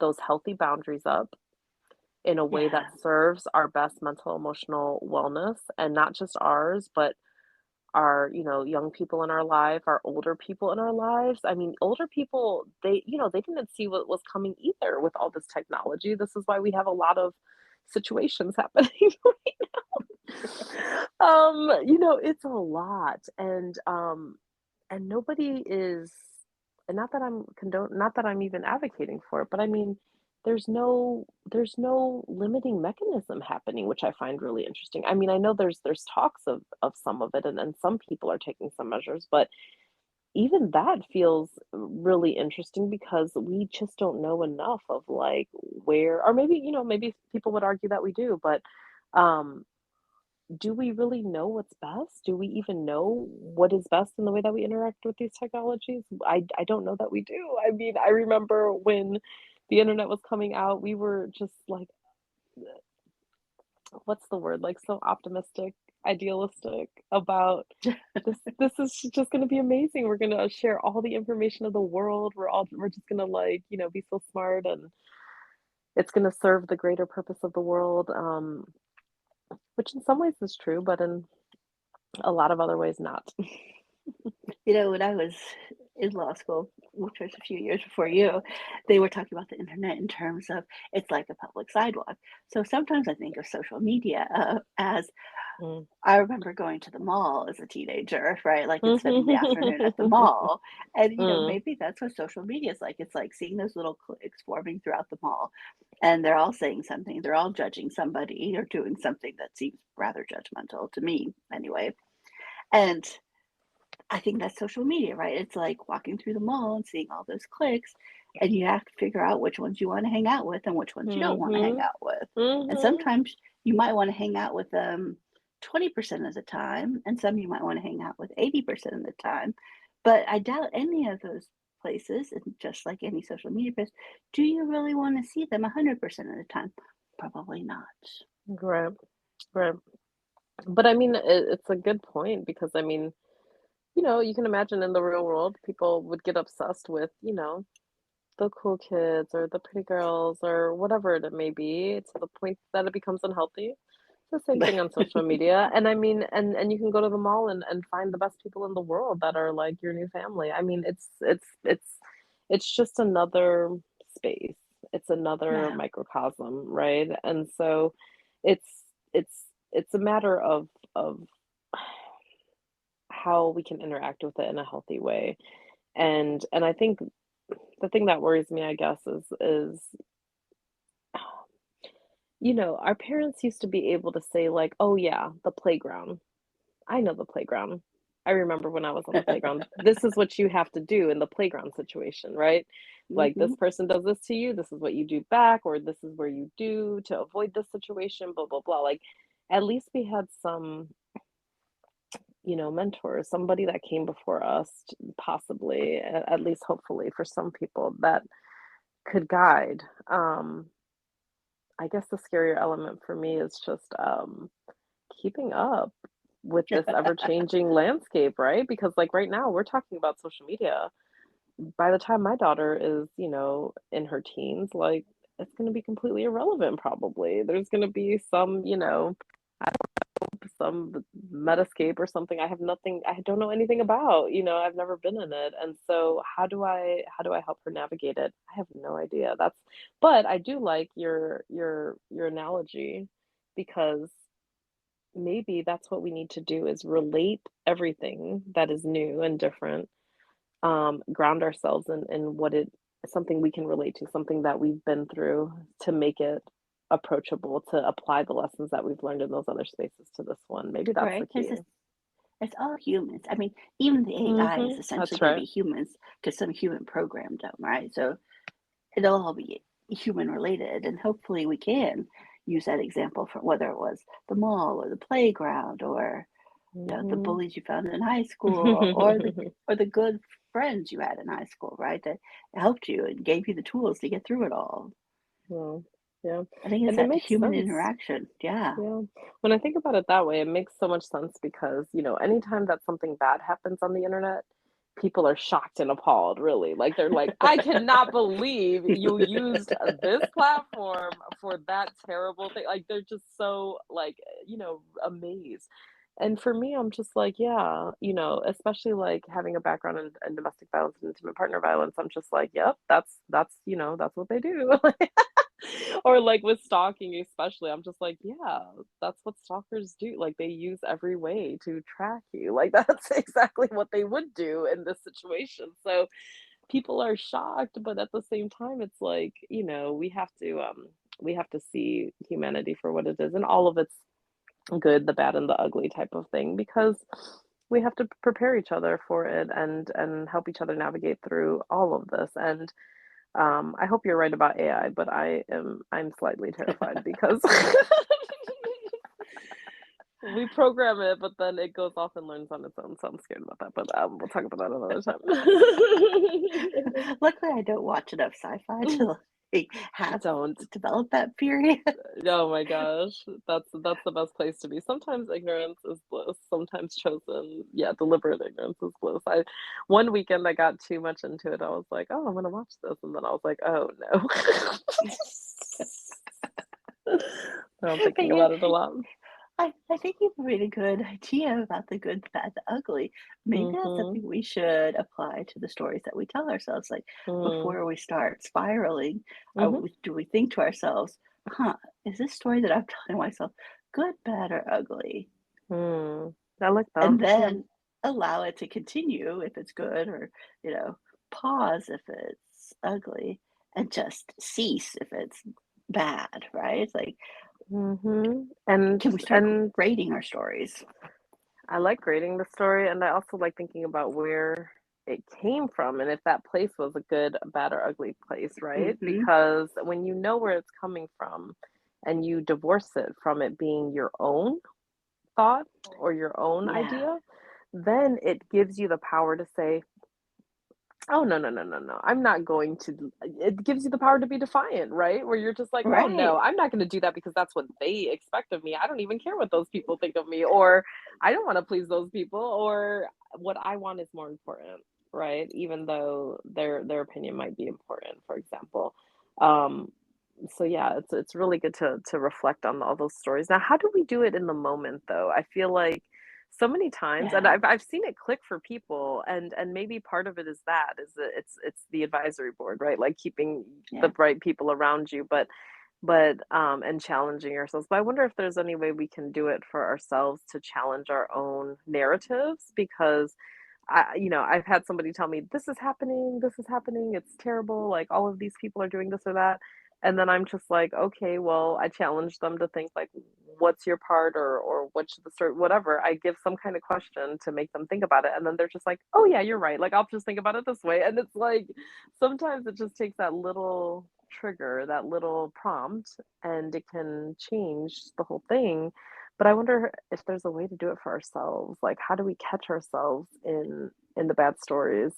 those healthy boundaries up in a way that Yeah. serves our best mental emotional wellness, and not just ours, but our, young people in our life, our older people in our lives. I mean, older people, they didn't see what was coming either with all this technology. This is why we have a lot of situations happening. It's a lot, and nobody is, and not that I'm even advocating for it, but I mean, there's no limiting mechanism happening, which I find really interesting. I mean, I know there's talks of some of it, and some people are taking some measures, but even that feels really interesting because we just don't know enough of like where, or maybe, maybe people would argue that we do, but um do we really know what's best? Do we even know what is best in the way that we interact with these technologies? I don't know that we do. I mean, I remember when the internet was coming out, we were just like, what's the word? Like so optimistic, idealistic about this is just going to be amazing. We're going to share all the information of the world. We're just going to like, be so smart, and it's going to serve the greater purpose of the world. Which in some ways is true, but in a lot of other ways not. When I was in law school, which was a few years before you, they were talking about the internet in terms of it's like a public sidewalk. So sometimes I think of social media as Mm. I remember going to the mall as a teenager, right? Like and spending the afternoon at the Mm. mall. And maybe that's what social media is like. It's like seeing those little cliques forming throughout the mall. And they're all saying something, they're all judging somebody or doing something that seems rather judgmental to me anyway. And I think that's social media, right? It's like walking through the mall and seeing all those cliques, and you have to figure out which ones you want to hang out with and which ones you don't want to hang Mhm. out with. And Mhm. sometimes you might want to hang out with them 20% of the time, and some you might want to hang out with 80% of the time. But I doubt any of those places, and just like any social media place, do you really want to see them 100% of the time? Probably not. Right, right. But I mean, it's a good point because I mean, you can imagine in the real world, people would get obsessed with, the cool kids or the pretty girls or whatever it may be to the point that it becomes unhealthy. It's the same thing on social media. And I mean, and you can go to the mall and find the best people in the world that are like your new family. I mean, it's just another space. It's another Yeah, microcosm, right? And so it's it's a matter of how we can interact with it in a healthy way. And I think the thing that worries me, I guess, is our parents used to be able to say like, "Oh yeah, the playground. I know the playground. I remember when I was on the playground. This is what you have to do in the playground situation, right? Like hmm this person does this to you, this is what you do back, or this is where you do to avoid this situation, blah blah blah." Like at least we had some, mentors, somebody that came before us, possibly, at least hopefully for some people that could guide. I guess the scarier element for me is just keeping up with this ever changing landscape, right? Because like right now we're talking about social media. By the time my daughter is, in her teens, like it's going to be completely irrelevant probably. There's going to be some, some Metascape or something I don't know anything about, I've never been in it. And so how do I help her navigate it? I have no idea. But I do like your analogy because maybe that's what we need to do is relate everything that is new and different, ground ourselves in what it something we can relate to, something that we've been through to make it approachable, to apply the lessons that we've learned in those other spaces to this one. Maybe that's the right. Because key. it's all humans. I mean, even the AI is Mhm. essentially That's going to right. be humans because some human programmed them, right? So it'll all be human related, and hopefully we can use that example for whether it was the mall or the playground or the Mhm. bullies you found in high school or the good friends you had in high school, right? That helped you and gave you the tools to get through it all. Yeah. yeah, I think it's and it that makes human sense. interaction. Yeah. Yeah. When I think about it that way, it makes so much sense because, anytime that something bad happens on the internet, people are shocked and appalled, really. Like, they're like, I cannot believe you used this platform for that terrible thing. Like, they're just so, like, amazed. And for me, I'm just like, yeah, especially like having a background in domestic violence and intimate partner violence, I'm just like, yep, that's what they do. Or like with stalking especially, I'm just like, yeah, that's what stalkers do. Like they use every way to track you. Like that's exactly what they would do in this situation. So people are shocked, but at the same time, it's like, we have to see humanity for what it is and all of its good, the bad, and the ugly type of thing because we have to prepare each other for it and help each other navigate through all of this. And I hope you're right about AI, but I'm slightly terrified because we program it, but then it goes off and learns on its own. So I'm scared about that. But we'll talk about that another Luckily, I don't watch enough sci-fi time. to like have Don't. develop that fear. Oh my gosh, that's the best place to be. Sometimes ignorance is bliss. Sometimes chosen, yeah, deliberate ignorance is bliss. One weekend I got too much into it. I was like, oh, I'm gonna watch this, and then I was like, oh no. So I'm But thinking yeah, about it a lot. I think you have a really good idea about the good, the bad, the ugly. Maybe that's Mhm. something we should apply to the stories that we tell ourselves. Like Mm. before we start spiraling, Mhm. do we think to ourselves, huh, is this story that I'm telling myself good, bad, or ugly? Mm. I like that. And Yeah. then allow it to continue if it's good, or, you know, pause if it's ugly, and just cease if it's bad, right? Like, Mhm. And can we start and grading our stories? I like grading the story, and I also like thinking about where it came from and if that place was a good, bad, or ugly place, right? Hmm. Because when you know where it's coming from and you divorce it from it being your own thought or your own Yeah, idea, then it gives you the power to say, oh, no, no, no, no, no. I'm not going to. It gives you the power to be defiant, right? Where you're just like, oh, right. no, I'm not going to do that because that's what they expect of me. I don't even care what those people think of me, or I don't want to please those people, or what I want is more important, right? Even though their opinion might be important, for example. Um, so yeah, it's really good to reflect on all those stories. Now, how do we do it in the moment, though? I feel like so many times, and Yeah, I've seen it click for people, and maybe part of it is that it's the advisory board, right? Like keeping yeah, the right people around you, but and challenging ourselves. But I wonder if there's any way we can do it for ourselves to challenge our own narratives because I've had somebody tell me, this is happening, it's terrible, like all of these people are doing this or that. And then I'm just like, okay, well, I challenge them to think like, what's your part or what should the story, whatever. I give some kind of question to make them think about it. And then they're just like, oh yeah, you're right. Like I'll just think about it this way. And it's like sometimes it just takes that little trigger, that little prompt, and it can change the whole thing. But I wonder if there's a way to do it for ourselves. Like, how do we catch ourselves in the bad stories?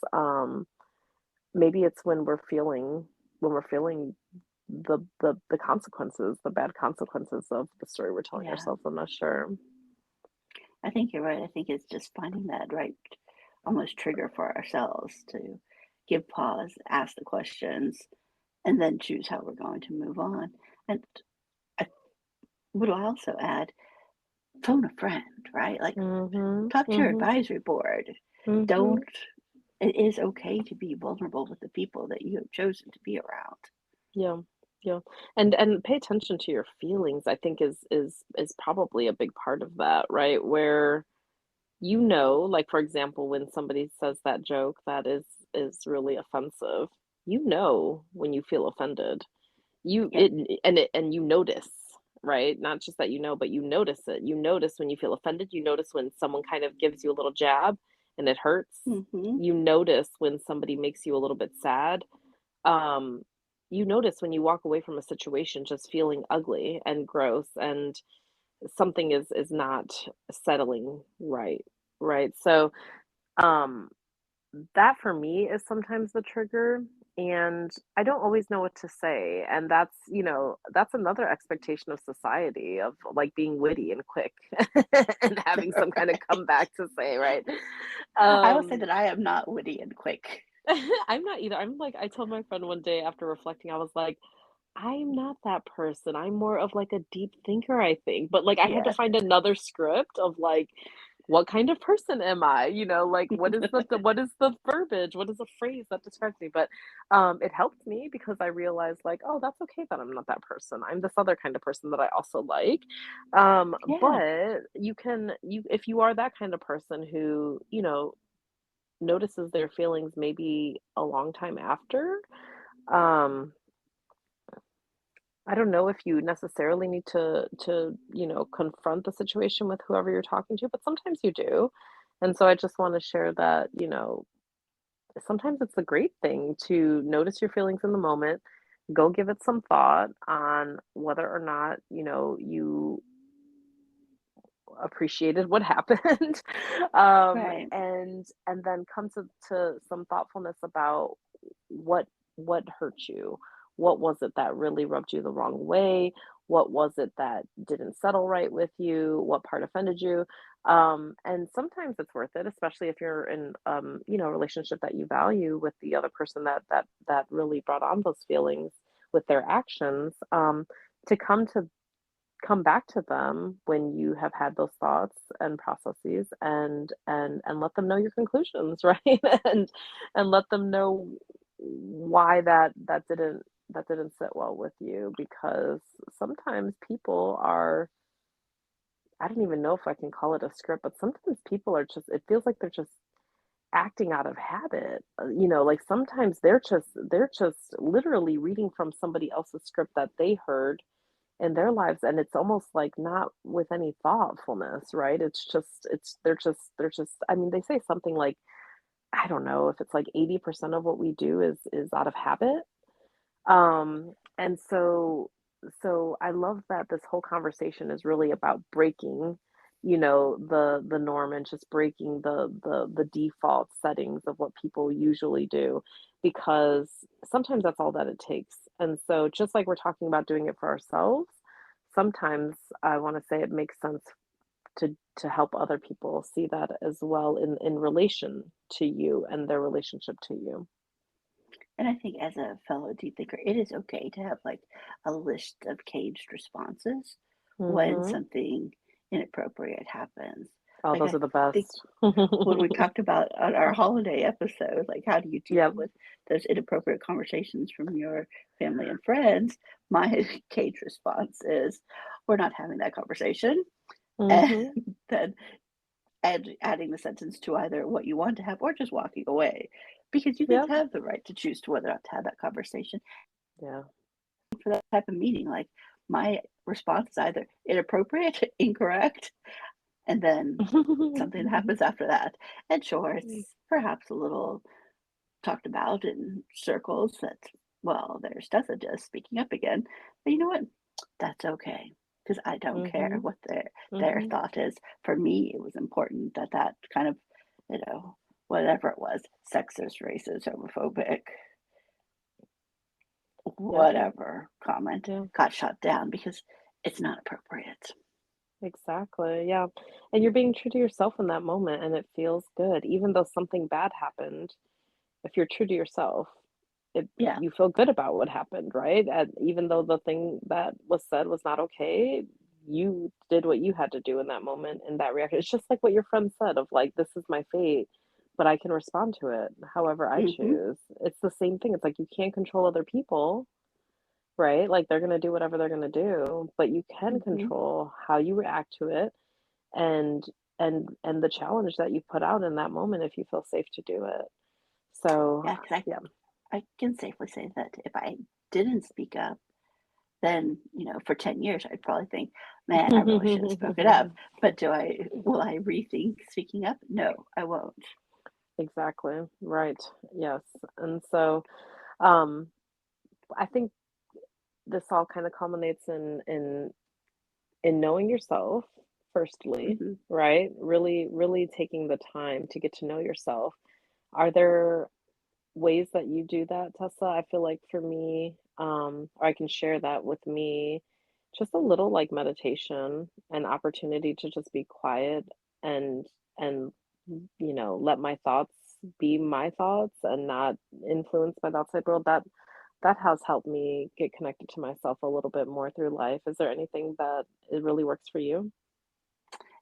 Maybe it's when we're feeling the consequences, the bad consequences of the story we're telling yeah. ourselves. I'm not sure. I think you're right. I think it's just finding that right, almost trigger for ourselves to give pause, ask the questions, and then choose how we're going to move on. And I would also add, phone a friend, right? Like, Mhm. talk to your Mhm. advisory board. Mhm. Don't, it is okay to be vulnerable with the people that you have chosen to be around. Yeah. Yeah. And pay attention to your feelings, I think is probably a big part of that, right? Where like, for example, when somebody says that joke that is really offensive, when you feel offended. You Yep. it and you notice, right? Not just that but you notice it. You notice when you feel offended, you notice when someone kind of gives you a little jab and it hurts. Hmm. You notice when somebody makes you a little bit sad. Um, you notice when you walk away from a situation just feeling ugly and gross and something is not settling right, right? So, um, that for me is sometimes the trigger. and I don't always know what to say, and that's, that's another expectation of society of, like, being witty and quick and having some kind of comeback to say, right? I will say Um, that I am not witty and quick. I'm not either. I'm like I told my friend one day after reflecting, I was like, "I'm not that person. I'm more of, like, a deep thinker, I think." But, like, I had to Yes. find another script of, like, what kind of person am I? Like, what is the verbiage? What is the phrase that describes me? But, it helped me because I realized, like, "Oh, that's okay that I'm not that person. I'm this other kind of person that I also like." Yeah, But you if you are that kind of person who, notices their feelings maybe a long time after, um, I don't know if you necessarily need to confront the situation with whoever you're talking to, but sometimes you do. And so I just want to share that, sometimes it's a great thing to notice your feelings in the moment, go give it some thought on whether or not, you appreciated what happened, right. and then come to some thoughtfulness about what what hurt you. What was it that really rubbed you the wrong way? What was it that didn't settle right with you? What part offended you? And sometimes it's worth it, especially if you're in a relationship that you value with the other person that really brought on those feelings with their actions. To come back to them when you have had those thoughts and processes, and let them know your conclusions, right? And let them know why that didn't sit well with you, because sometimes people are, I don't even know if I can call it a script, but sometimes people are just, it feels like they're just acting out of habit. Like sometimes they're just literally reading from somebody else's script that they heard in their lives, and it's almost like not with any thoughtfulness, right? It's they're just I mean, they say something like, I don't know if it's like 80% of what we do is out of habit. And so I love that this whole conversation is really about breaking, the norm, and just breaking the default settings of what people usually do, because sometimes that's all that it takes. And so just like we're talking about doing it for ourselves, sometimes I want to say it makes sense to help other people see that as well in relation to you and their relationship to you. And I think as a fellow deep thinker, it is okay to have like a list of caged responses when Mhm. something inappropriate happens. Oh, Like those I are the think best. when we talked about on our holiday episode, like how do you deal Yep. with those inappropriate conversations from your family and friends? My cage response is, we're not having that conversation. And Mhm. then adding the sentence to either what you want to have or just walking away. Because you guys Yep. have the right to choose to whether or not to have that conversation Yeah. for that type of meeting. Like my response is either inappropriate, incorrect, and then something happens after that. And sure, it's perhaps a little talked about in circles that, well, there's Tessa just speaking up again. But you know what? That's okay because I don't care Mhm. what their Mhm. thought is. For me, it was important that that kind of, you know, whatever it was, sexist, racist, homophobic, Yep. whatever comment Yeah. got shut down because it's not appropriate. Exactly. Yeah. And you're being true to yourself in that moment, and it feels good. Even though something bad happened, if you're true to yourself, Yeah. you feel good about what happened, right? And even though the thing that was said was not okay, you did what you had to do in that moment, and that reaction. It's just like what your friend said of, like, this is my fate, but I can respond to it however I Hmm. choose. It's the same thing. It's like you can't control other people, right? Like they're gonna do whatever they're gonna do, but you can Hmm. control how you react to it, and and the challenge that you put out in that moment if you feel safe to do it. So, Yeah, because yeah. I can safely say that if I didn't speak up, then, for 10 years, I'd probably think, man, I really should have spoken up. But will I rethink speaking up? No, I won't. Exactly, right, yes, and so, um, I think this all kinda culminates in knowing yourself, firstly, Hmm. right? Really taking the time to get to know yourself. Are there ways that you do that, Tessa, I feel like for me, or I can share that with me, just a little like meditation, an opportunity to just be quiet and and let my thoughts be my thoughts and not influenced by the outside world. That has helped me get connected to myself a little bit more through life. Is there anything that it really works for you?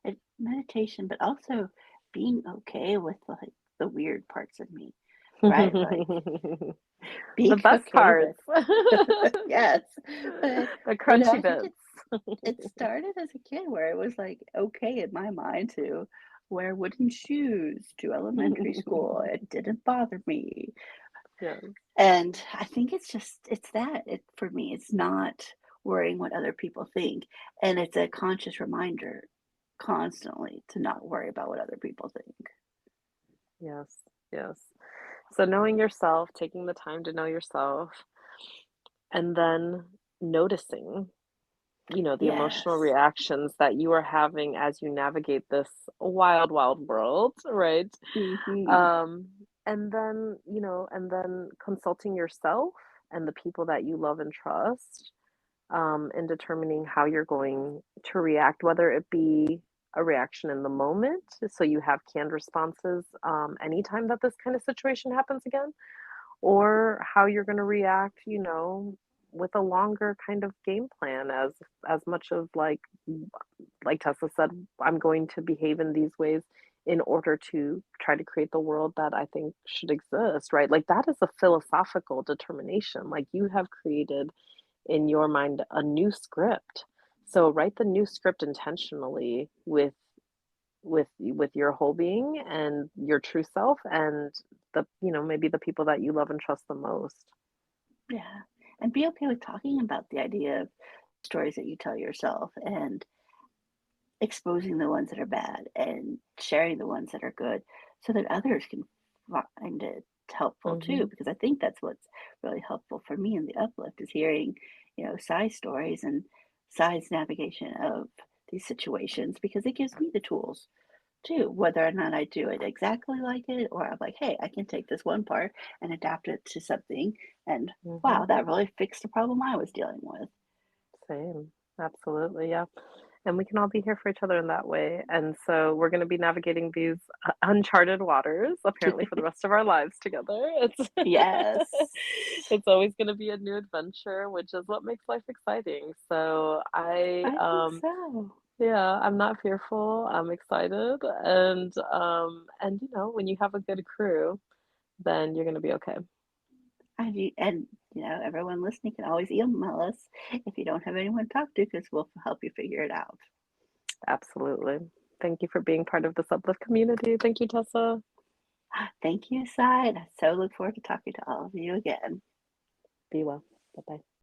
And meditation, but also being okay with like the weird parts of me, right? Like The being best okay parts. with yes. But The I crunchy think bits. it started as a kid where it was like okay in my mind to wear wooden shoes to elementary school. It didn't bother me. Yeah. And I think it's that. It for me, it's not worrying what other people think. And it's a conscious reminder constantly to not worry about what other people think. Yes, yes. So knowing yourself, taking the time to know yourself, and then noticing, the emotional Yes. reactions that you are having as you navigate this wild, wild world, right? Mhm. Um, and then consulting yourself and the people that you love and trust, in determining how you're going to react, whether it be a reaction in the moment, so you have canned responses, anytime that this kind of situation happens again, or how you're going to react, with a longer kind of game plan, as much of like Tesla said, I'm going to behave in these ways in order to try to create the world that I think should exist, right? Like that is a philosophical determination. Like you have created in your mind a new script. So write the new script intentionally with your whole being and your true self and maybe the people that you love and trust the most. Yeah. And be okay with talking about the idea of stories that you tell yourself and exposing the ones that are bad and sharing the ones that are good so that others can find it helpful too. Hmm. Because I think that's what's really helpful for me in the uplift is hearing, Cy's stories and Cy's navigation of these situations because it gives me the tools too, whether or not I do it exactly like it or I'm like, hey, I can take this one part and adapt it to something. And Hmm. wow, that really fixed the problem I was dealing with. Same. Absolutely. Yeah. And we can all be here for each other in that way. And so we're going to be navigating these uncharted waters apparently for the rest of our lives together. It's Yes, it's always going to be a new adventure, which is what makes life exciting. So I I think so. yeah, I'm not fearful. I'm excited and when you have a good crew, then you're going to be okay. And everyone listening can always email us if you don't have anyone to talk to, because we'll help you figure it out. Absolutely. Thank you for being part of this uplift community. Thank you, Tessa. Thank you, Cy, and I so look forward to talking to all of you again. Be well. Bye-bye.